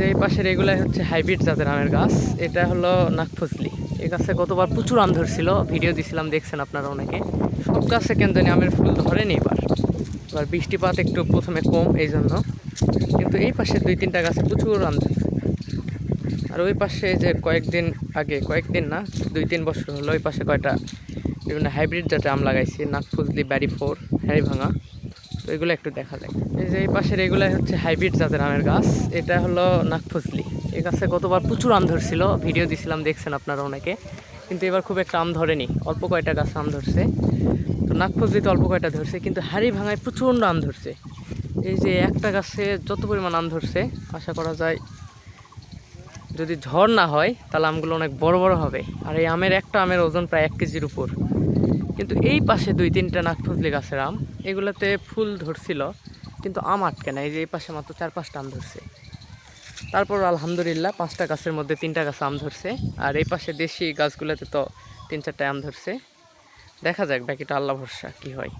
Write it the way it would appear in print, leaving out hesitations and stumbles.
এই পাশের এগুলাই হচ্ছে হাইব্রিড জাতের আমের গাছ। এটা হলো নাকফজলি। এই গাছে গতবার প্রচুর আম ধরছিল, ভিডিও দিছিলাম, দেখছেন আপনারা অনেকে। সব গাছে কেন জানি আমের ফুল ধরেনি এবার। এবার বৃষ্টিপাত একটু প্রথমে কম, এই জন্য। কিন্তু এই পাশে 2-3টা গাছে প্রচুর আম ধরছে। আর ওই পাশে যে কয়েকদিন আগে, কয়েকদিন না, 2-3 বছর হলো, ওই পাশে কয়টা বিভিন্ন হাইব্রিড জাতের আম লাগাইছি, নাকফজলি, ব্যারি 4, হ্যারি ভাঙা। তো এগুলো একটু দেখা যায়। এই যে এই পাশের এগুলাই হচ্ছে হাইব্রিড জাতের আমের গাছ। এটা হলো নাকফজলি। এই গাছে গতবার প্রচুর আম ধরছিল, ভিডিও দিছিলাম, দেখছেন আপনারা অনেকে। কিন্তু এবার খুব একটা আম ধরেনি, অল্প কয়টা গাছ আম ধরছে। তো নাকফজলিতে অল্প কয়টা ধরছে, কিন্তু হাড়ি ভাঙায় প্রচণ্ড আম ধরছে। এই যে একটা গাছে যত পরিমাণ আম ধরছে, আশা করা যায় যদি ঝড় না হয় তাহলে আমগুলো অনেক বড় বড় হবে। আর এই আমের একটা আমের ওজন প্রায় 1 কেজির উপর। কিন্তু এই পাশে 2-3টা নাকফজলি গাছের আম, এগুলোতে ফুল ধরছিল, কিন্তু আম আটকে না। এই যে এই পাশে মাত্র 4-5টা আম ধরছে। তারপর আলহামদুলিল্লাহ 5টা গাছের মধ্যে 3টা গাছে আম ধরছে। আর এই পাশে দেশি গাছগুলোতে তো 3-4টা আম ধরছে। দেখা যাক, বাকিটা আল্লাহ ভরসা কী হয়।